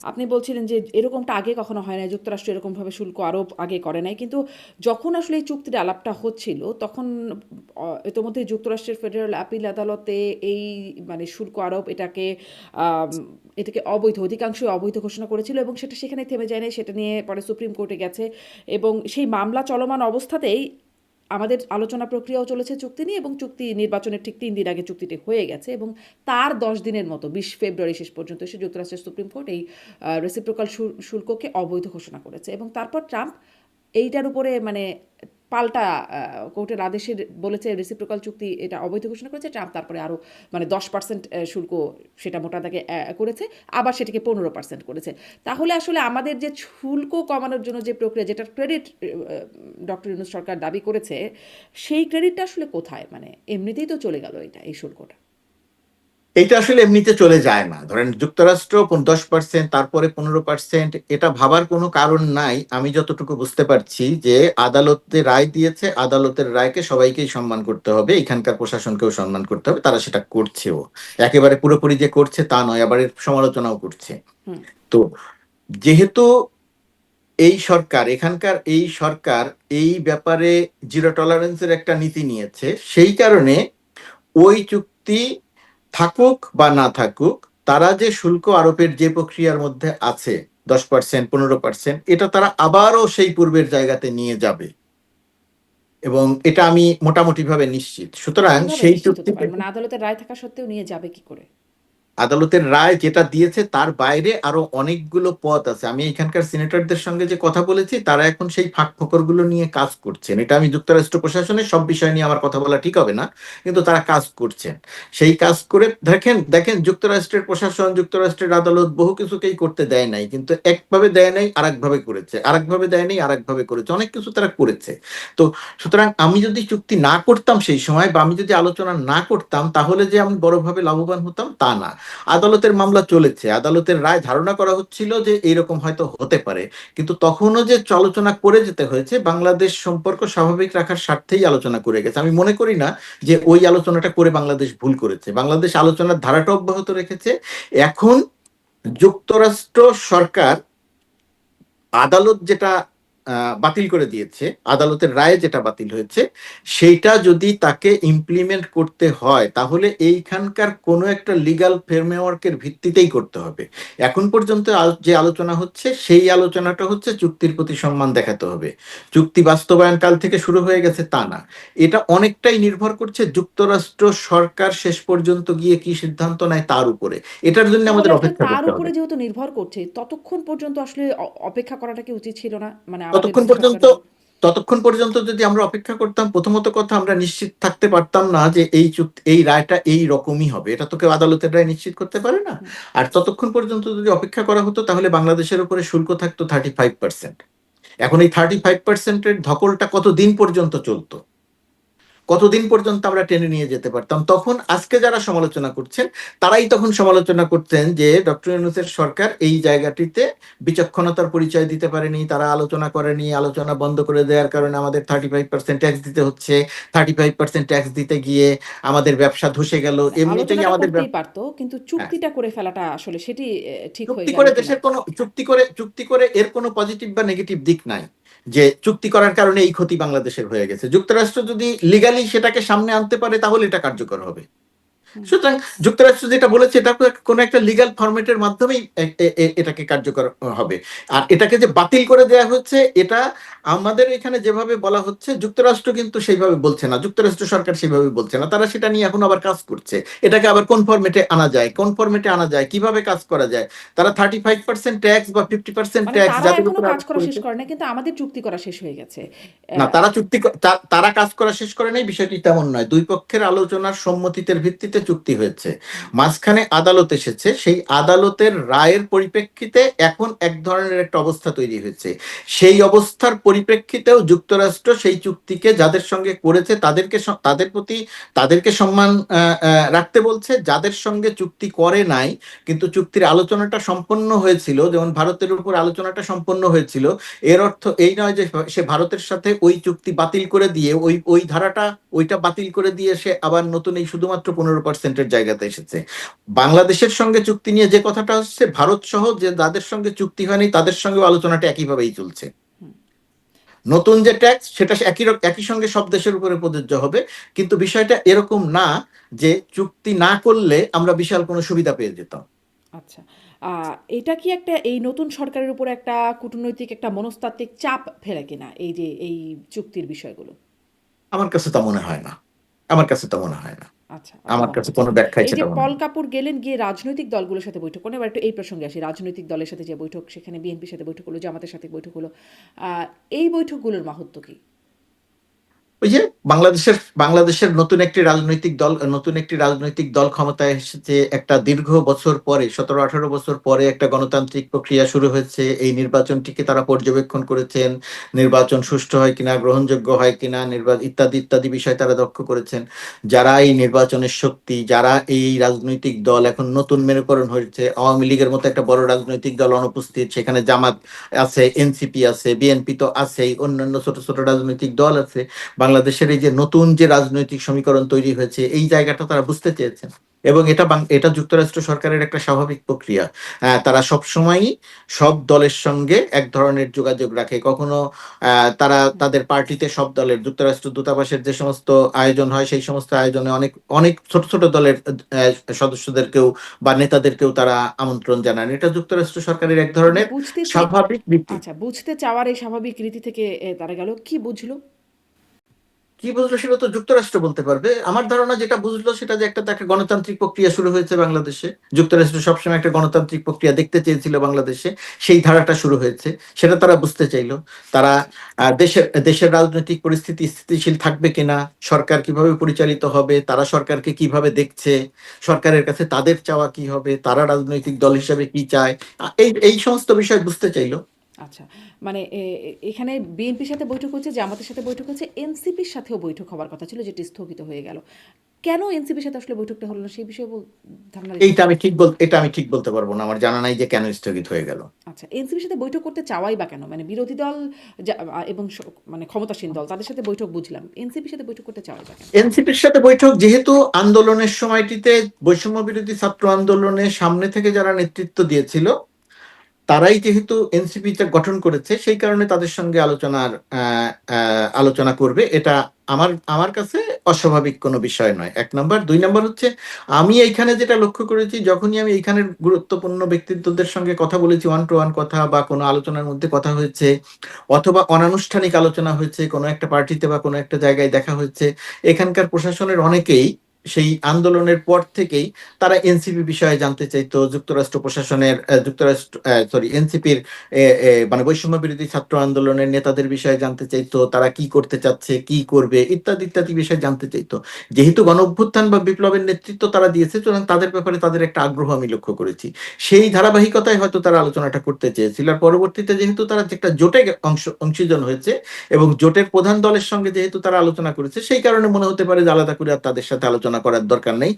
আপনি বলছিলেন যে এরকমটা আগে কখনো হয় নাই, যুক্তরাষ্ট্র এরকমভাবে শুল্ক আরোপ আগে করে নাই। কিন্তু যখন আসলে এই চুক্তির আলাপটা হচ্ছিল তখন ইতোমধ্যে যুক্তরাষ্ট্রের ফেডারেল আপিল আদালতে এই মানে শুল্ক আরোপ আম, এটাকে অবৈধ, অধিকাংশই অবৈধ ঘোষণা করেছিল এবং সেটা সেখানে থেমে যায় নাই, সেটা নিয়ে পরে সুপ্রিম কোর্টে গেছে এবং সেই মামলা চলমান অবস্থাতেই আমাদের আলোচনা প্রক্রিয়াও চলেছে চুক্তি নিয়ে এবং চুক্তি নির্বাচনের ঠিক 3 দিন আগে চুক্তিটি হয়ে গেছে এবং তার 10 দিনের মতো 20 ফেব্রুয়ারি শেষ পর্যন্ত এসে যুক্তরাষ্ট্রের সুপ্রিম কোর্ট এই রেসিপ্রোকাল শুল্ককে অবৈধ ঘোষণা করেছে এবং তারপর ট্রাম্প এইটার উপরে মানে পাল্টা কোর্টের আদেশে বলেছে রেসিপ্রোকাল চুক্তি এটা অবৈধ ঘোষণা করেছে। ট্রাম্প তারপরে আরও মানে 10% শুল্ক সেটা মোটা দাগে করেছে, আবার সেটিকে 15% করেছে। তাহলে আসলে আমাদের যে শুল্ক কমানোর জন্য যে প্রক্রিয়া, যেটার ক্রেডিট ডক্টর ইউনূস সরকার দাবি করেছে, সেই ক্রেডিটটা আসলে কোথায়? মানে এমনিতেই তো চলে গেল এটা, এই শুল্কটা। এটা আসলে এমনিতে চলে যায় না। ধরেন যুক্তরাষ্ট্র 10%, তারপরে 15%, এটা ভাবার কোনো কারণ নাই। আমি যতটুকু বুঝতে পারছি যে আদালতে রায় দিয়েছে, আদালতের রায়কে সবাইকেই সম্মান করতে হবে, এখানকার প্রশাসনকেও সম্মান করতে হবে, তারা সেটা করছেও। একেবারে পুরোপুরি যে করছে তা নয়, আবার এর সমালোচনাও করছে। হুম। তো যেহেতু এই সরকার, এখানকার এই সরকার এই ব্যাপারে জিরো টলারেন্সের একটা নীতি নিয়েছে, সেই কারণে ওই চুক্তি থাকুক বা না থাকুক, তারা যে শুল্ক আরোপের যে প্রক্রিয়ার মধ্যে আছে, 10%, 15%, এটা তারা আবারও সেই পূর্বের জায়গাতে নিয়ে যাবে, এবং এটা আমি মোটামুটি ভাবে নিশ্চিত। সুতরাং কিভাবে সেই নিশ্চিত হতে চুক্তি পারে? মানে আদালতের রায় থাকা সত্ত্বেও নিয়ে যাবে কি করে? আদালতের রায় যেটা দিয়েছে তার বাইরে আরো অনেকগুলো পথ আছে। আমি এখানকার সিনেটরদের সঙ্গে যে কথা বলেছি, তারা এখন সেই ফাঁক ফোকরগুলো নিয়ে কাজ করছেন। এটা আমি যুক্তরাষ্ট্র প্রশাসনের সব বিষয় নিয়ে আমার কথা বলা ঠিক হবে না, কিন্তু তারা কাজ করছেন। সেই কাজ করে দেখেন দেখেন যুক্তরাষ্ট্রের প্রশাসন, যুক্তরাষ্ট্রের আদালত বহু কিছুকেই করতে দেয় নাই, কিন্তু একভাবে দেয় নাই আরেকভাবে করেছে, আরেকভাবে দেয় নাই আরেকভাবে করেছে, অনেক কিছু তারা করেছে। তো সুতরাং আমি যদি চুক্তি না করতাম সেই সময়, বা আমি যদি আলোচনা না করতাম, তাহলে যে আমি বড়ভাবে লাভবান হতাম তা না। আদালতের মামলা চলেছে, আদালতের রায় ধারণা করা হচ্ছিল যে এইরকম হয়তো হতে পারে, কিন্তু তখনও যে আলোচনা করে যেতে হয়েছে, বাংলাদেশ সম্পর্ক স্বাভাবিক রাখার স্বার্থেই আলোচনা করে গেছে। আমি মনে করি না যে ওই আলোচনাটা করে বাংলাদেশ ভুল করেছে। বাংলাদেশ আলোচনার ধারাটা অব্যাহত রেখেছে। এখন যুক্তরাষ্ট্র সরকার আদালত যেটা বাতিল করে দিয়েছে, আদালতের রায়ে যেটা বাতিল হয়েছে, সেইটা যদি তাকে ইমপ্লিমেন্ট করতে হয়, তাহলে এইখানকার কোনো একটা লিগ্যাল ফ্রেমওয়ার্কের ভিত্তিতেই করতে হবে। এখন পর্যন্ত যে আলোচনা হচ্ছে, সেই আলোচনাটা হচ্ছে চুক্তির প্রতি সম্মান দেখাতে হবে। চুক্তি বাস্তবায়ন কাল থেকে শুরু হয়ে গেছে তা না। এটা অনেকটাই নির্ভর করছে যুক্তরাষ্ট্র সরকার শেষ পর্যন্ত গিয়ে কি সিদ্ধান্ত নেয় তার উপরে। এটার জন্য তাহলে আমাদের আসলে অপেক্ষা তার করতে উপরে হবে। যেহেতু নির্ভর করছে, ততক্ষণ পর্যন্ত আসলে অপেক্ষা করাটা কি উচিত ছিল না? মানে আমাদের ততক্ষণ পর্যন্ত সরকারের? ততক্ষণ পর্যন্ত যদি আমরা অপেক্ষা করতাম, প্রথমত কথা আমরা নিশ্চিত থাকতে পারতাম না যে এই চুক্তি, এই রায়টা এই রকমই হবে, এটা তো কেউ আদালতের রায় নিশ্চিত করতে পারে না। হুম। আর ততক্ষণ পর্যন্ত যদি অপেক্ষা করা হতো, তাহলে বাংলাদেশের উপরে শুল্ক থাকতো 35%। এখন এই 35%-এর ধকলটা কতদিন পর্যন্ত চলতো, কতদিন পর্যন্ত আমরা টেনে নিয়ে যেতে পারতাম? তখন আজকে যারা সমালোচনা করছেন, তারাই তখন সমালোচনা করতেন যে ডক্টর ইউনূসের সরকার এই জায়গাটিতে বিচক্ষণতার পরিচয় দিতে পারেনি, তারা আলোচনা করেনি, আলোচনা বন্ধ করে দেওয়ার কারণে আমাদের 35% ট্যাক্স দিতে হচ্ছে, 35% ট্যাক্স দিতে গিয়ে আমাদের ব্যবসা ধসে গেল, না, এমনিতেই আলোচনাটা আমাদের করতেই পারতো, কিন্তু হ্যাঁ, চুক্তিটা করে ফেলাটা আসলে সেটি ঠিক হয়ে চুক্তি গেল করে কিনা? দেশের কোনো চুক্তি করে এর কোনো পজিটিভ বা নেগেটিভ দিক নাই, যে চুক্তি করার কারণে এই ক্ষতি বাংলাদেশের হয়ে গেছে। যুক্তরাষ্ট্র যদি লিগালি সেটাকে সামনে আনতে পারে, তাহলে এটা কার্যকর হবে। হুম। সুতরাং যুক্তরাষ্ট্র যেটা বলেছে, এটা কোনো একটা লিগ্যাল ফরম্যাটের মাধ্যমেই এটাকে কার্যকর হবে। আর এটাকে যে বাতিল করে দেওয়া হচ্ছে, এটা আমাদের এখানে যেভাবে বলা হচ্ছে, যুক্তরাষ্ট্র কিন্তু সেইভাবে বলছে না, যুক্তরাষ্ট্র সরকার সেইভাবে বলছে না। তারা সেটা নিয়ে এখন আবার কাজ করছে। এটাকে আবার কোন ফরম্যাটে আনা যায়, কোন ফরম্যাটে আনা যায়, কিভাবে কাজ করা যায়। তারা 35% ট্যাক্স বা 50% মানে ট্যাক্স তারা যাদের এখনো উপর কাজ আরোপ করা শেষ করেছে। করে না, কিন্তু আমাদের চুক্তি করা শেষ হয়ে গেছে। না, আহ, তারা কাজ করা শেষ করে নাই, বিষয়টি তেমন নয়। দুই পক্ষের আলোচনার সম্মতিতে ভিত্তিতে চুক্তি হয়েছে। মাঝখানে আদালত এসেছে, সেই আদালতের রায়ের পরিপ্রেক্ষিতে এখন এক ধরনের একটা অবস্থা তৈরি হয়েছে। সেই অবস্থার পরিপ্রেক্ষিতেও যুক্তরাষ্ট্র সেই চুক্তিকে যাদের সঙ্গে করেছে তাদের প্রতি তাদেরকে সম্মান রাখতে বলছে। যাদের সঙ্গে চুক্তি করে নাই, কিন্তু চুক্তির আলোচনাটা সম্পন্ন হয়েছিল, যেমন ভারতের উপর আলোচনাটা সম্পন্ন হয়েছিল, এর অর্থ এই নয় যে সে ভারতের সাথে ওই চুক্তি বাতিল করে দিয়ে ওই ওই ধারাটা, ওইটা বাতিল করে দিয়ে সে আবার নতুন এই শুধুমাত্র 50% জায়গাতে এসেছে। বাংলাদেশের সঙ্গে চুক্তি নিয়ে যে কথাটা হচ্ছে, ভারত সহ যে যাদের সঙ্গে চুক্তি হয়নি তাদের সঙ্গে আলোচনাটা একইভাবেই চলছে। হুম। নতুন যে ট্যাক্স সেটা একই সঙ্গে সব দেশের উপরে প্রযোজ্য হবে, কিন্তু বিষয়টা এরকম না যে চুক্তি না করলে আমরা বিশাল কোনো সুবিধা পেয়ে যেতাম। আচ্ছা। এটা কি একটা এই নতুন সরকারের উপর একটা কূটনৈতিক একটা মনস্তাত্ত্বিক চাপ ফেলে কিনা এই যে এই চুক্তির বিষয়গুলো? আমার কাছে তা মনে হয় না। আমার কাছে তা মনে হয় না। আচ্ছা, আপনার আমার মনে কাছে হচ্ছে কোনো না। ব্যাখ্যাই এই যে সেটা মনে পল হয় না। কাপুর গেলেন গিয়ে রাজনৈতিক দলগুলোর সাথে বৈঠক করেন। এবার একটু এই প্রসঙ্গে আসি। রাজনৈতিক দলের সাথে যে বৈঠক, সেখানে বিএনপির সাথে বৈঠক হলো, জামাতের সাথে বৈঠক হলো। আ এই বৈঠকগুলোর মাহাত্ম্য কি? ওই যে বাংলাদেশের নতুন একটি রাজনৈতিক দল ক্ষমতায় এসেছে একটা দীর্ঘ বছর পরে, 17-18 বছর পরে একটা গণতান্ত্রিক প্রক্রিয়া শুরু হয়েছে। এই নির্বাচনটিকে তারা পর্যবেক্ষণ করেছেন, নির্বাচন সুষ্ঠু হয় কিনা, গ্রহণযোগ্য হয় কিনা, ইত্যাদি ইত্যাদি বিষয় তারা লক্ষ্য করেছেন। যারা এই নির্বাচনের শক্তি, যারা এই রাজনৈতিক দল এখন নতুন মেরুকরণ হয়েছে, আওয়ামী লীগের মতো একটা বড় রাজনৈতিক দল অনুপস্থিত, সেখানে জামাত আছে, এনসিপি আছে, বিএনপি তো আছেই, অন্যান্য ছোট ছোট রাজনৈতিক দল আছে। বাংলাদেশের এই যে নতুন যে রাজনৈতিক সমীকরণ তৈরি হয়েছে, এই জায়গাটা তারা বুঝতে চেয়েছেন, এবং এটা যুক্তরাষ্ট্র সরকারের একটা স্বাভাবিক প্রক্রিয়া। তারা সব সময়ই সব দলের সঙ্গে এক ধরনের যোগাযোগ রাখে। কখনো তারা তাদের পার্টিতে সব দলের, যুক্তরাষ্ট্র দূতাবাসের যে সমস্ত আয়োজন হয় সেই সমস্ত আয়োজনে অনেক অনেক ছোট ছোট দলের সদস্যদেরকেও বা নেতাদেরকেও তারা আমন্ত্রণ জানান। এটা যুক্তরাষ্ট্র সরকারের এক যে ধরনের বুঝতে চে স্বাভাবিক রীতি। আচ্ছা, বুঝতে চাওয়ার এই স্বাভাবিক রীতি থেকে তারা গেল। কি বুঝলো? কি বুঝলো সেটা তো যুক্তরাষ্ট্র বলতে পারবে। আমার ধারণা যেটা বুঝলো সেটা যে একটা গণতান্ত্রিক প্রক্রিয়া শুরু হয়েছে বাংলাদেশে। যুক্তরাষ্ট্র সবসময় একটা গণতান্ত্রিক প্রক্রিয়া দেখতে চেয়েছিল বাংলাদেশে, সেই ধারাটা শুরু হয়েছে, সেটা তারা বুঝতে চাইলো। তারা আচ্ছা। দেশের রাজনৈতিক পরিস্থিতি স্থিতিশীল থাকবে কিনা, সরকার কিভাবে পরিচালিত হবে, তারা সরকারকে কিভাবে দেখছে, সরকারের কাছে তাদের চাওয়া কি হবে, তারা রাজনৈতিক দল হিসাবে কি চায়, এই এই সমস্ত বিষয় বুঝতে চাইলো। আচ্ছা। মানে এখানে বিএনপির সাথে বৈঠক হচ্ছে, জামাতের সাথে বৈঠক হচ্ছে, এনসিপির সাথেও বৈঠক হওয়ার কথা ছিল, যেটি স্থগিত হয়ে গেল। কেন এনসিপির সাথে আসলে বৈঠকটা হলো না, সেই বিষয়ে ধারণা রেখেছেন? এটা আমি ঠিক বলতে পারবো না, আমার জানা নাই যে কেন স্থগিত হয়ে গেল। আচ্ছা, এনসিপির সাথে বৈঠক করতে চাওয়াই বা কেন? মানে বিরোধী দল এবং মানে ক্ষমতাসীন দল, তাদের সাথে বৈঠক বুঝলাম। এনসিপির সাথে বৈঠক করতে চাওয়াই বা কেন? এনসিপির সাথে বৈঠক, যেহেতু আন্দোলনের সময়টিতে বৈষম্য বিরোধী ছাত্র আন্দোলনে সামনে থেকে যারা নেতৃত্ব দিয়েছিল, তারাই যেহেতু এনসিপিটা গঠন করেছে, সেই কারণে তাদের সঙ্গে আলোচনা করবে, এটা আমার আমার কাছে অস্বাভাবিক কোনো বিষয় নয়। 1 নম্বর। 2 নম্বর হচ্ছে, আমি এইখানে যেটা লক্ষ্য করেছি, যখনই আমি এইখানের গুরুত্বপূর্ণ ব্যক্তিত্বদের সঙ্গে কথা বলেছি, ওয়ান টু ওয়ান কথা বা কোনো আলোচনার মধ্যে কথা হয়েছে, অথবা অনানুষ্ঠানিক আলোচনা হয়েছে, কোনো একটা পার্টিতে বা কোনো একটা জায়গায় দেখা হয়েছে, এখানকার প্রশাসনের অনেকেই সেই আন্দোলনের পর থেকেই তারা এনসিপি বিষয়ে জানতে চাইতো, যুক্তরাষ্ট্র প্রশাসনের এনসিপির মানে বৈষম্য বিরোধী ছাত্র আন্দোলনের নেতাদের বিষয়ে জানতে চাইতো, তারা কি করতে চাচ্ছে, কি করবে, ইত্যাদি ইত্যাদি বিষয়ে জানতে চাইতো। যেহেতু গণ অভ্যুত্থান বা বিপ্লবের নেতৃত্ব তারা দিয়েছে, সুতরাং তাদের ব্যাপারে তাদের একটা আগ্রহ আমি লক্ষ্য করেছি। সেই ধারাবাহিকতায় হয়তো তারা আলোচনাটা করতে চেয়েছিল। আর পরবর্তীতে যেহেতু তারা একটা জোটে অংশীজন হয়েছে, এবং জোটের প্রধান দলের সঙ্গে যেহেতু তারা আলোচনা করেছে, সেই কারণে মনে হতে পারে যে আলাদা করে আর তাদের সাথে আলোচনা করার দরকার নেই।